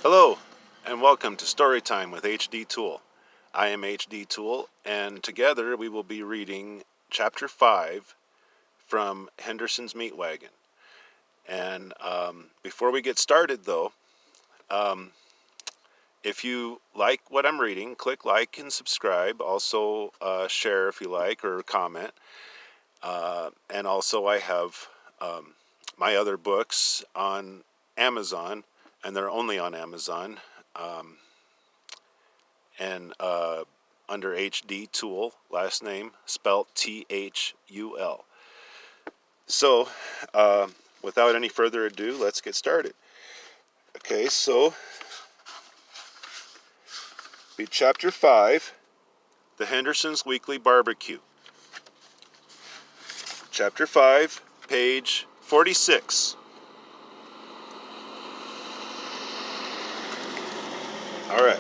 Hello, and welcome to Storytime with HDThul. I am HDThul, and together we will be reading Chapter 5 from Henderson's Meat Wagon. And before we get started, though, if you like what I'm reading, click like and subscribe. Also, share if you like or comment. And also, I have my other books on Amazon, and they're only on Amazon. And under HDThul, last name spelled THUL. So, without any further ado, let's get started. Okay, so be Chapter 5, The Hendersons' Weekly Barbecue. Chapter 5, page 46. All right.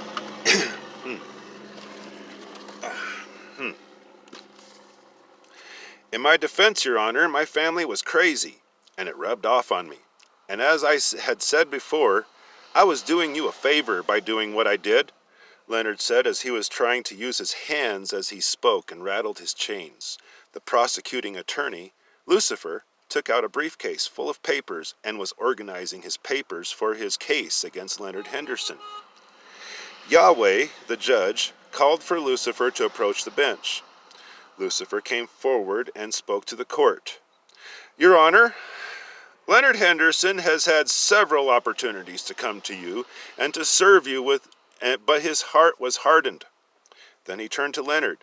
In my defense, Your Honor, my family was crazy, and it rubbed off on me. And as I had said before, I was doing you a favor by doing what I did, Leonard said as he was trying to use his hands as he spoke and rattled his chains. The prosecuting attorney, Lucifer, took out a briefcase full of papers and was organizing his papers for his case against Leonard Henderson. Yahweh, the judge, called for Lucifer to approach the bench. Lucifer came forward and spoke to the court. Your Honor, Leonard Henderson has had several opportunities to come to you and to serve you but his heart was hardened. Then he turned to Leonard,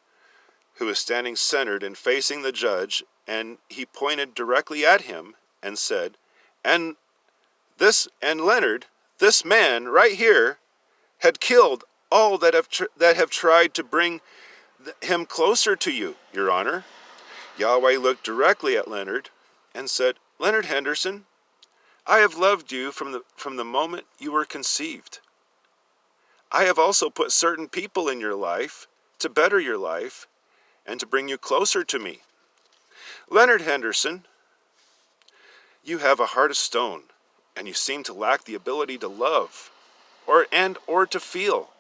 who was standing centered and facing the judge, and he pointed directly at him and said, And Leonard, this man right here, had killed all that have tried to bring him closer to you, Your Honor. Yahweh looked directly at Leonard and said, Leonard Henderson, I have loved you from the moment you were conceived. I have also put certain people in your life to better your life and to bring you closer to me. Leonard Henderson, you have a heart of stone, and you seem to lack the ability to love or to feel.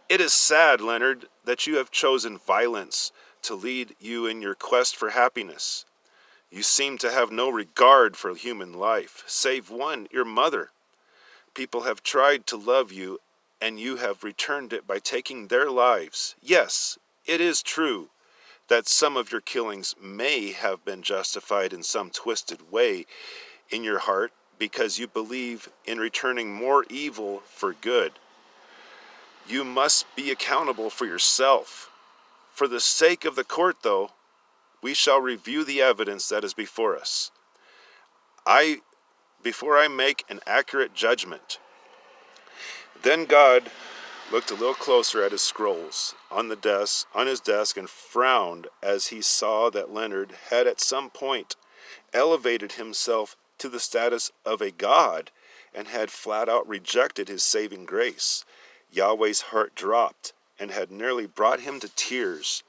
It is sad, Leonard, that you have chosen violence to lead you in your quest for happiness. You seem to have no regard for human life, save one, your mother. People have tried to love you, and you have returned it by taking their lives. Yes, it is true that some of your killings may have been justified in some twisted way in your heart because you believe in returning more evil for good. You must be accountable for yourself. For the sake of the court, though, we shall review the evidence that is before us. Before I make an accurate judgment. Then God looked a little closer at his scrolls on his desk and frowned as he saw that Leonard had at some point elevated himself to the status of a god and had flat out rejected his saving grace. Yahweh's heart dropped and had nearly brought him to tears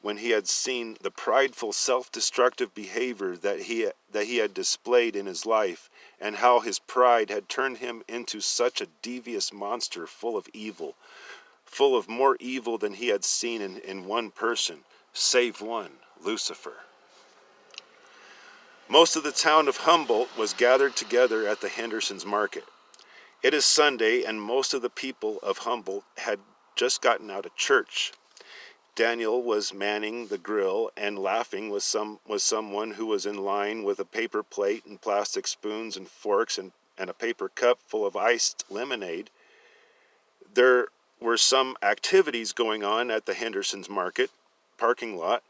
when he had seen the prideful, self-destructive behavior that he had displayed in his life, and how his pride had turned him into such a devious monster full of evil, full of more evil than he had seen in one person, save one, Lucifer. Most of the town of Humboldt was gathered together at the Henderson's market. It is Sunday, and most of the people of Humboldt had just gotten out of church. Daniel was manning the grill and laughing with someone who was in line with a paper plate and plastic spoons and forks and a paper cup full of iced lemonade. There were some activities going on at the Henderson's market parking lot.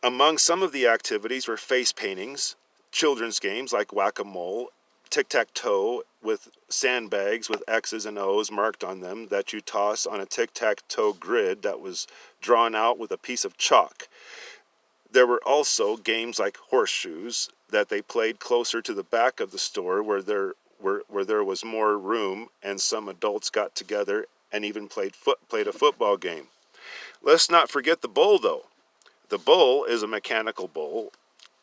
Among some of the activities were face paintings, children's games like whack-a-mole, tic-tac-toe with sandbags with X's and O's marked on them that you toss on a tic-tac-toe grid that was drawn out with a piece of chalk. There were also games like horseshoes that they played closer to the back of the store where there was more room, and some adults got together and even played a football game. Let's not forget the bowl, though. The bowl is a mechanical bowl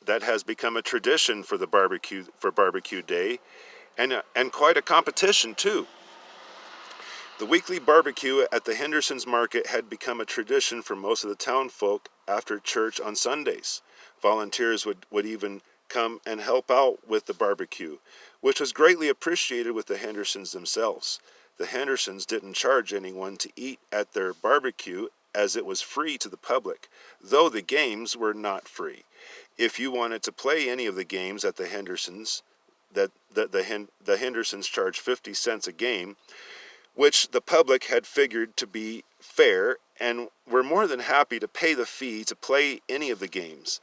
that has become a tradition for barbecue day, and quite a competition too. The weekly barbecue at the Henderson's market had become a tradition for most of the town folk after church on Sundays. Volunteers would even come and help out with the barbecue, which was greatly appreciated with the Hendersons themselves. The Hendersons didn't charge anyone to eat at their barbecue as it was free to the public, though the games were not free. If you wanted to play any of the games at the Hendersons, the Hendersons charged 50 cents a game, which the public had figured to be fair and were more than happy to pay the fee to play any of the games.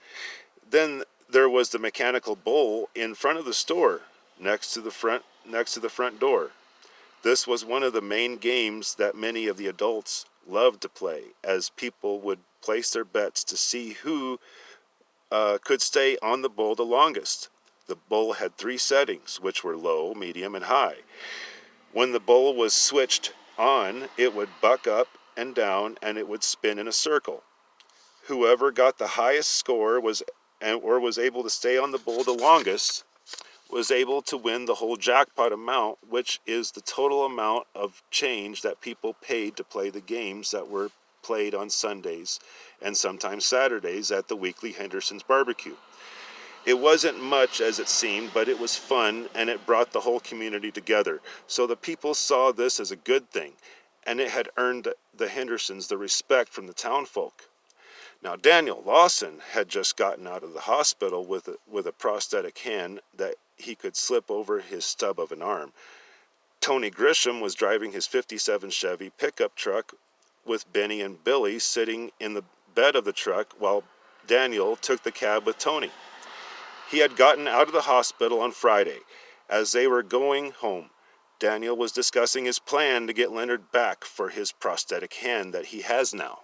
Then there was the mechanical bull in front of the store, next to the front door. This was one of the main games that many of the adults loved to play, as people would place their bets to see who could stay on the bull the longest. The bull had 3 settings, which were low, medium, and high. When the bull was switched on, it would buck up and down and it would spin in a circle. Whoever got the highest score or was able to stay on the bull the longest was able to win the whole jackpot amount, which is the total amount of change that people paid to play the games that were played on Sundays and sometimes Saturdays at the weekly Henderson's barbecue. It wasn't much as it seemed, but it was fun and it brought the whole community together. So the people saw this as a good thing, and it had earned the Hendersons the respect from the townfolk. Now, Daniel Lawson had just gotten out of the hospital with a prosthetic hand that he could slip over his stub of an arm. Tony Grisham was driving his '57 Chevy pickup truck with Benny and Billy sitting in the bed of the truck while Daniel took the cab with Tony. He had gotten out of the hospital on Friday. As they were going home, Daniel was discussing his plan to get Leonard back for his prosthetic hand that he has now.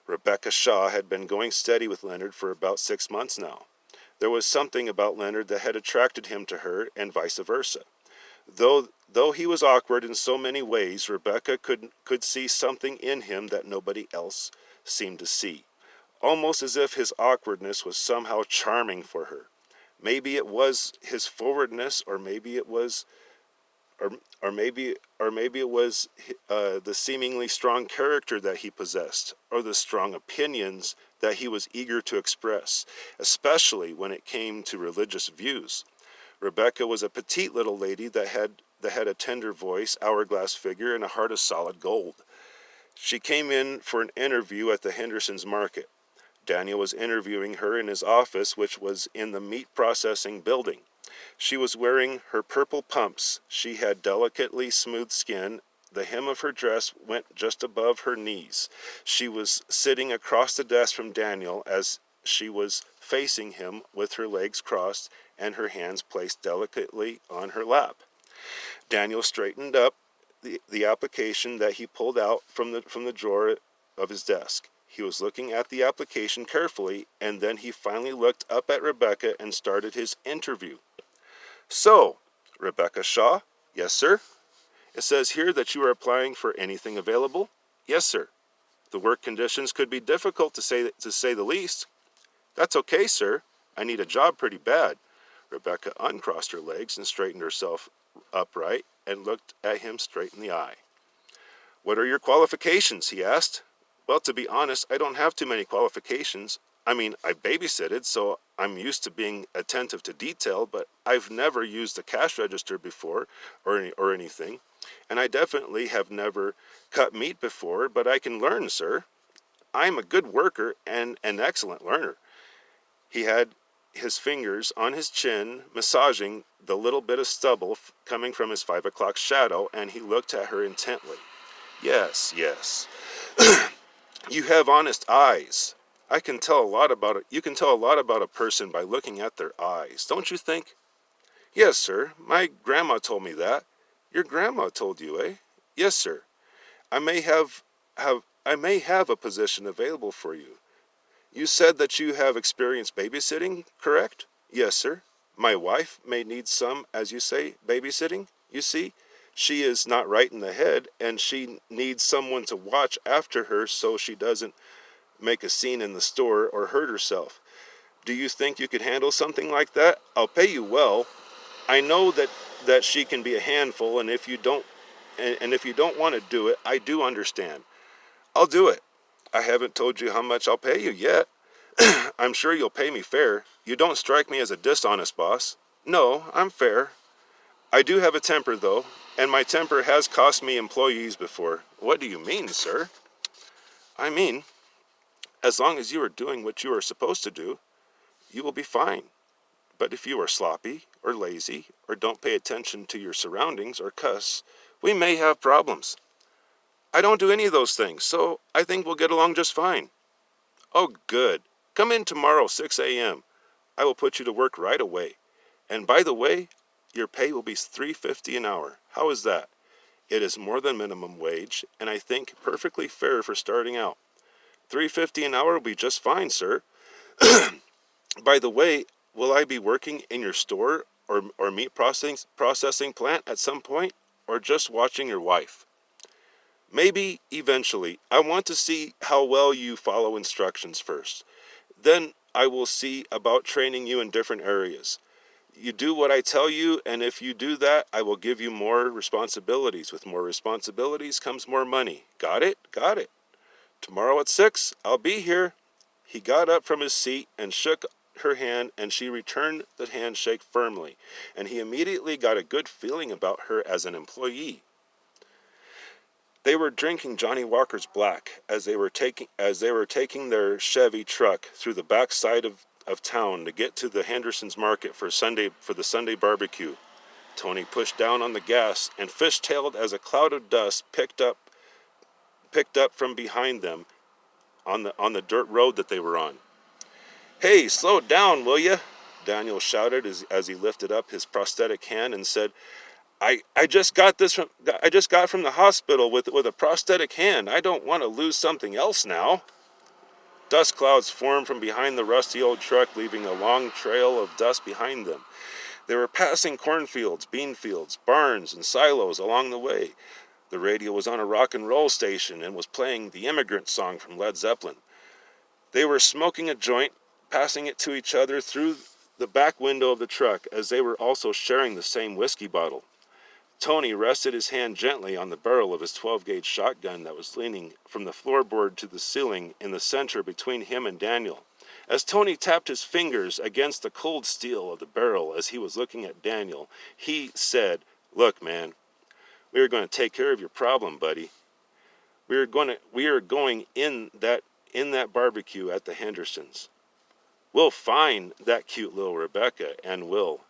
Rebecca Shaw had been going steady with Leonard for about 6 months now. There was something about Leonard that had attracted him to her and vice versa. Though he was awkward in so many ways, Rebecca could see something in him that nobody else seemed to see, almost as if his awkwardness was somehow charming for her. Maybe it was his forwardness, or maybe it was the seemingly strong character that he possessed, or the strong opinions that he was eager to express, especially when it came to religious views. Rebecca was a petite little lady that had a tender voice, hourglass figure, and a heart of solid gold. She came in for an interview at the Henderson's market. Daniel was interviewing her in his office, which was in the meat processing building. She was wearing her purple pumps. She had delicately smooth skin. The hem of her dress went just above her knees. She was sitting across the desk from Daniel as she was facing him with her legs crossed and her hands placed delicately on her lap. Daniel straightened up the application that he pulled out from the drawer of his desk. He was looking at the application carefully, and then he finally looked up at Rebecca and started his interview. So, Rebecca Shaw? Yes, sir. It says here that you are applying for anything available? Yes, sir. The work conditions could be difficult to say the least. That's okay, sir. I need a job pretty bad. Rebecca uncrossed her legs and straightened herself upright and looked at him straight in the eye. What are your qualifications? He asked. Well, to be honest, I don't have too many qualifications. I mean, I babysitted, so I'm used to being attentive to detail, but I've never used a cash register before or anything. And I definitely have never cut meat before, but I can learn, sir. I'm a good worker and an excellent learner. He had his fingers on his chin, massaging the little bit of stubble coming from his 5 o'clock shadow, and he looked at her intently. Yes, yes. You have honest eyes. I can tell a lot about it. You can tell a lot about a person by looking at their eyes, don't you think? Yes, sir. My grandma told me that. Your grandma told you, eh? Yes, sir. I may have a position available for you. You said that you have experience babysitting, correct? Yes, sir. My wife may need some, as you say, babysitting. You see, she is not right in the head, and she needs someone to watch after her so she doesn't make a scene in the store or hurt herself. Do you think you could handle something like that? I'll pay you well. I know that she can be a handful, and if you don't and if you don't want to do it, I do understand. I'll do it. I haven't told you how much I'll pay you yet. I'm sure you'll pay me fair. You don't strike me as a dishonest boss. No, I'm fair. I do have a temper, though, and my temper has cost me employees before. What do you mean, sir? I mean, as long as you are doing what you are supposed to do, you will be fine. But if you are sloppy, or lazy, or don't pay attention to your surroundings, or cuss, we may have problems. I don't do any of those things, so I think we'll get along just fine. Oh, good. Come in tomorrow, 6 a.m. I will put you to work right away. And by the way, your pay will be $3.50 an hour. How is that? It is more than minimum wage, and I think perfectly fair for starting out. $3.50 an hour will be just fine, sir. By the way, will I be working in your store or meat processing plant at some point, or just watching your wife? Maybe eventually. I want to see how well you follow instructions first. Then I will see about training you in different areas. You do what I tell you, and if you do that, I will give you more responsibilities. With more responsibilities comes more money. Got it? Got it. Tomorrow at 6, I'll be here. He got up from his seat and shook her hand, and she returned the handshake firmly, and he immediately got a good feeling about her as an employee. They were drinking Johnny Walker's Black as they were taking their Chevy truck through the back side of town to get to the Henderson's market for the Sunday barbecue. Tony pushed down on the gas and fishtailed as a cloud of dust picked up from behind them on the dirt road that they were on. "Hey, slow it down, will you?" Daniel shouted as he lifted up his prosthetic hand and said, I just got from the hospital with a prosthetic hand. I don't want to lose something else now." Dust clouds formed from behind the rusty old truck, leaving a long trail of dust behind them. They were passing cornfields, bean fields, barns, and silos along the way. The radio was on a rock and roll station and was playing the Immigrant Song from Led Zeppelin. They were smoking a joint, passing it to each other through the back window of the truck, as they were also sharing the same whiskey bottle. Tony rested his hand gently on the barrel of his 12-gauge shotgun that was leaning from the floorboard to the ceiling in the center between him and Daniel. As Tony tapped his fingers against the cold steel of the barrel as he was looking at Daniel, he said, "Look, man, we are going to take care of your problem, buddy. We are going in that barbecue at the Hendersons. We'll find that cute little Rebecca, and we'll..."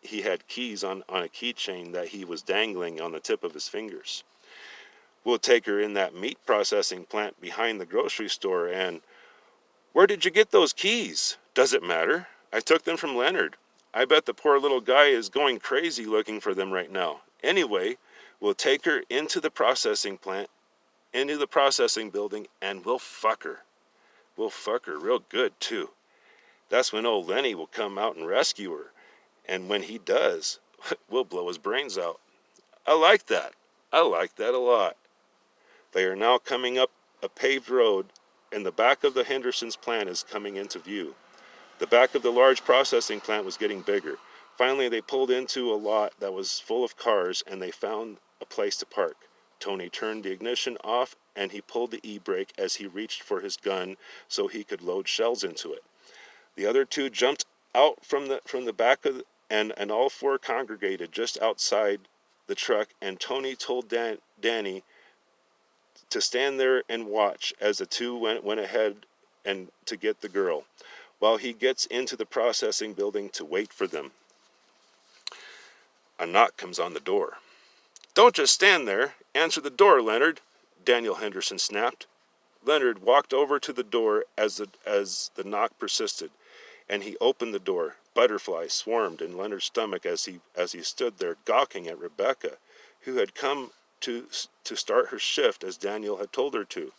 He had keys on a keychain that he was dangling on the tip of his fingers. "We'll take her in that meat processing plant behind the grocery store, and..." "Where did you get those keys?" "Does it matter? I took them from Leonard. I bet the poor little guy is going crazy looking for them right now. Anyway, we'll take her into the processing plant, into the processing building, and we'll fuck her. We'll fuck her real good, too. That's when old Lenny will come out and rescue her. And when he does, we'll blow his brains out." I like that. I like that a lot. They are now coming up a paved road, and the back of the Henderson's plant is coming into view. The back of the large processing plant was getting bigger. Finally, they pulled into a lot that was full of cars, and they found a place to park. Tony turned the ignition off, and he pulled the e-brake as he reached for his gun so he could load shells into it. The other two jumped out from the back of and all four congregated just outside the truck, and Tony told Danny to stand there and watch as the two went ahead and to get the girl, while he gets into the processing building to wait for them. A knock comes on the door. "Don't just stand there. Answer the door, Leonard," Daniel Henderson snapped. Leonard walked over to the door as the knock persisted, and he opened the door. Butterflies swarmed in Leonard's stomach as he stood there gawking at Rebecca, who had come to start her shift as Daniel had told her to.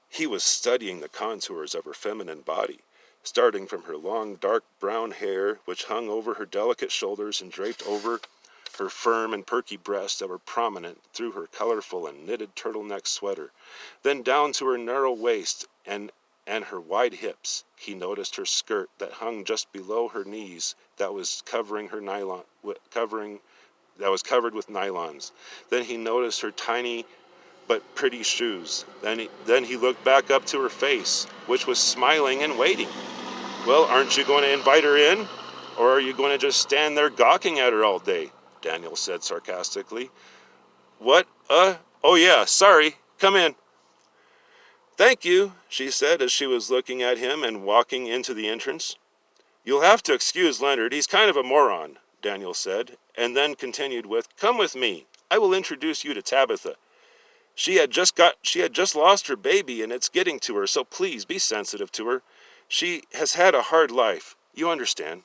He was studying the contours of her feminine body, starting from her long dark brown hair, which hung over her delicate shoulders and draped over her firm and perky breasts that were prominent through her colorful and knitted turtleneck sweater, then down to her narrow waist and her wide hips. He noticed her skirt that hung just below her knees, that was covering with nylons. Then he noticed her tiny but pretty shoes. Then he looked back up to her face, which was smiling and waiting. Well, aren't you going to invite her in? Or are you going to just stand there gawking at her all day? Daniel said sarcastically. What? Oh yeah, sorry. Come in. Thank you, she said as she was looking at him and walking into the entrance. You'll have to excuse Leonard. He's kind of a moron, Daniel said, and then continued with, Come with me. I will introduce you to Tabitha. She had just lost her baby and it's getting to her, so please be sensitive to her. She has had a hard life. You understand?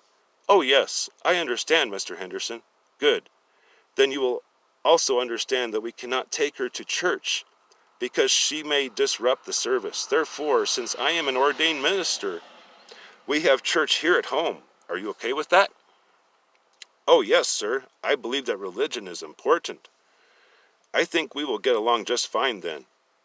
Oh yes, I understand, Mr. Henderson. Good. Then you will also understand that we cannot take her to church because she may disrupt the service. Therefore, since I am an ordained minister, we have church here at home. Are you okay with that? Oh yes, sir. I believe that religion is important. I think we will get along just fine then.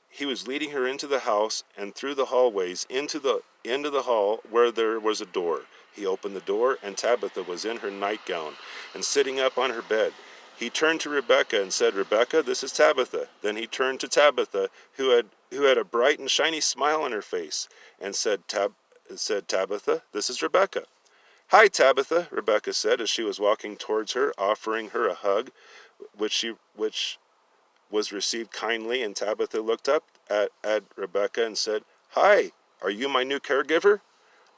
He was leading her into the house and through the hallways into the end of the hall where there was a door. He opened the door and Tabitha was in her nightgown and sitting up on her bed. He turned to Rebecca and said, Rebecca, this is Tabitha. Then he turned to Tabitha, who had a bright and shiny smile on her face, and said, Tabitha, this is Rebecca. Hi, Tabitha, Rebecca said as she was walking towards her, offering her a hug, which was received kindly, and Tabitha looked up at Rebecca and said, Hi, are you my new caregiver?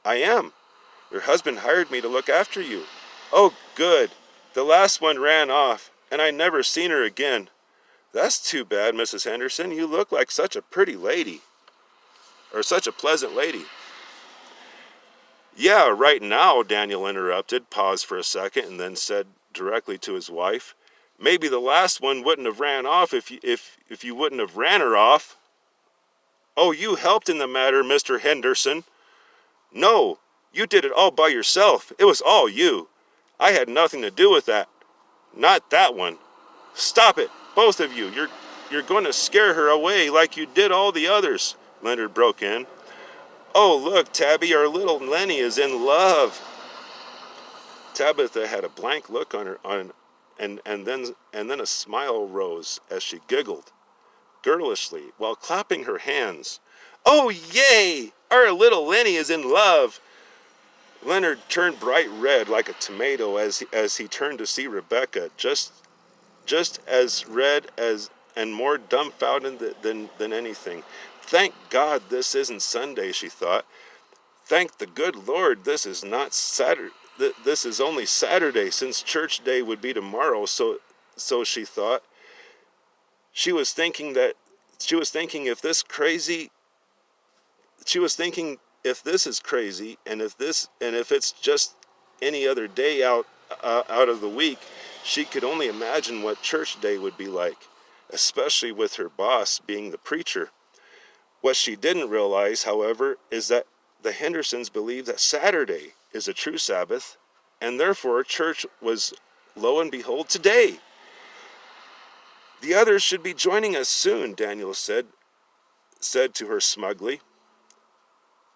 I am. Your husband hired me to look after you. Oh, good. The last one ran off, and I never seen her again. That's too bad, Mrs. Henderson. You look like such a pretty lady, or such a pleasant lady. Yeah, right now, Daniel interrupted, paused for a second, and then said directly to his wife, Maybe the last one wouldn't have ran off if you wouldn't have ran her off. Oh, you helped in the matter, Mr. Henderson. No, you did it all by yourself. It was all you. I had nothing to do with that. Not that one. Stop it, both of you. You're going to scare her away like you did all the others, Leonard broke in. Oh, look, Tabby, our little Lenny is in love. Tabitha had a blank look on her and then a smile rose as she giggled girlishly while clapping her hands. Oh, yay! Our little Lenny is in love. Leonard turned bright red like a tomato as he turned to see Rebecca, just as red as and more dumbfounded than anything. Thank God this isn't Sunday, she thought. Thank the good Lord this is not Saturday. This is only Saturday, since church day would be tomorrow. So she thought. She was thinking if this is crazy, and if it's just any other day out of the week, she could only imagine what church day would be like, especially with her boss being the preacher. What she didn't realize, however, is that the Hendersons believe that Saturday is a true Sabbath, and therefore church was, lo and behold, today. The others should be joining us soon, Daniel said to her smugly.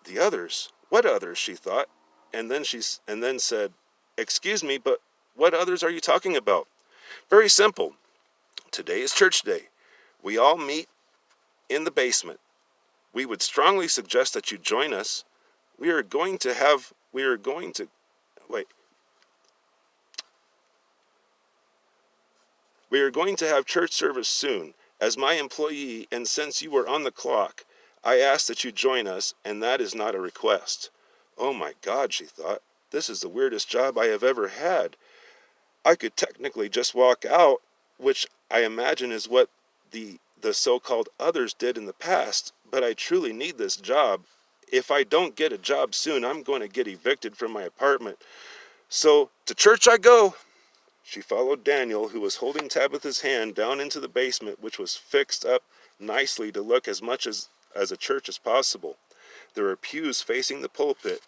The others? What others? She thought, and then said, Excuse me, but what others are you talking about? Very simple. Today is church day. We all meet in the basement. We would strongly suggest that you join us. We are going to have church service soon. As my employee, and since you were on the clock, I ask that you join us, and that is not a request. Oh my God, she thought. This is the weirdest job I have ever had. I could technically just walk out, which I imagine is what the so-called others did in the past, but I truly need this job. If I don't get a job soon, I'm going to get evicted from my apartment. So, to church I go. She followed Daniel, who was holding Tabitha's hand, down into the basement, which was fixed up nicely to look as much as a church as possible. There were pews facing the pulpit.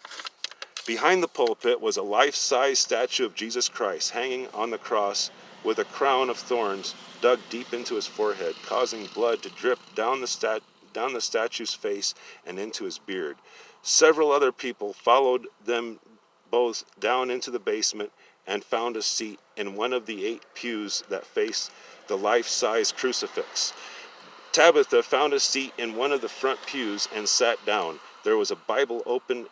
Behind the pulpit was a life-size statue of Jesus Christ hanging on the cross with a crown of thorns dug deep into his forehead, causing blood to drip down the statue's face and into his beard. Several other people followed them both down into the basement, and found a seat in one of the 8 pews that faced the life-size crucifix. Tabitha found a seat in one of the front pews and sat down. There was a Bible open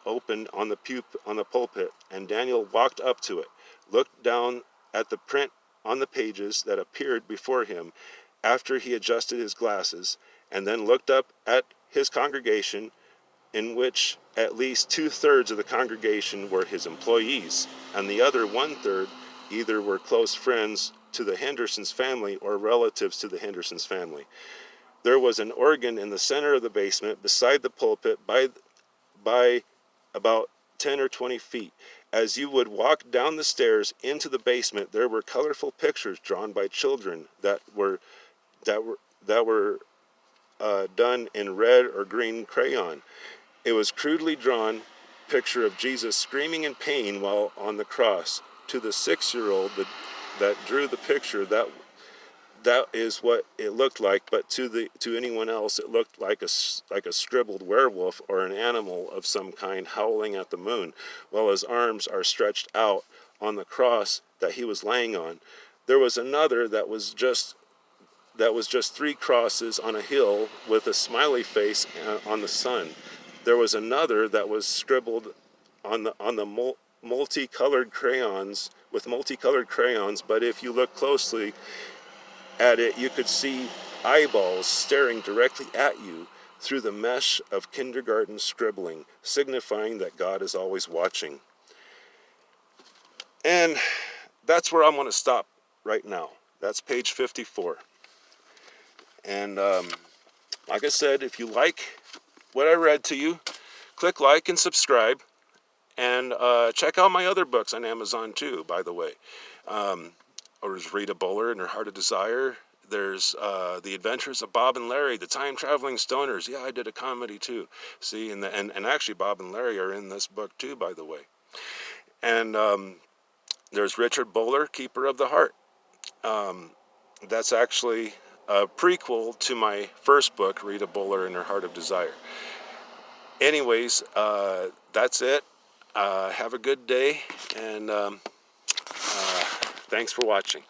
on the pulpit, and Daniel walked up to it, looked down at the print on the pages that appeared before him after he adjusted his glasses, and then looked up at his congregation, in which at least 2/3 of the congregation were his employees, and the other 1/3 either were close friends to the Henderson's family or relatives to the Henderson's family. There was an organ in the center of the basement beside the pulpit by about 10 or 20 feet. As you would walk down the stairs into the basement, there were colorful pictures drawn by children that were done in red or green crayon. It was crudely drawn picture of Jesus screaming in pain while on the cross. To the 6-year-old that drew the picture, that is what it looked like, but to anyone else it looked like a scribbled werewolf or an animal of some kind howling at the moon, while his arms are stretched out on the cross that he was laying on. There was another that was just 3 crosses on a hill with a smiley face on the sun. There was another that was scribbled on the multicolored crayons, but if you look closely at it, you could see eyeballs staring directly at you through the mesh of kindergarten scribbling, signifying that God is always watching. And that's where I'm going to stop right now. That's page 54. And like I said, if you like what I read to you, click like and subscribe. And check out my other books on Amazon too, by the way. There's Rita Bowler and Her Heart of Desire. There's The Adventures of Bob and Larry, the Time Traveling Stoners. Yeah, I did a comedy too. See, and actually Bob and Larry are in this book too, by the way. And there's Richard Bowler, Keeper of the Heart. That's actually a prequel to my first book, Rita Bowler and Her Heart of Desire. Anyways, that's it. Have a good day, and thanks for watching.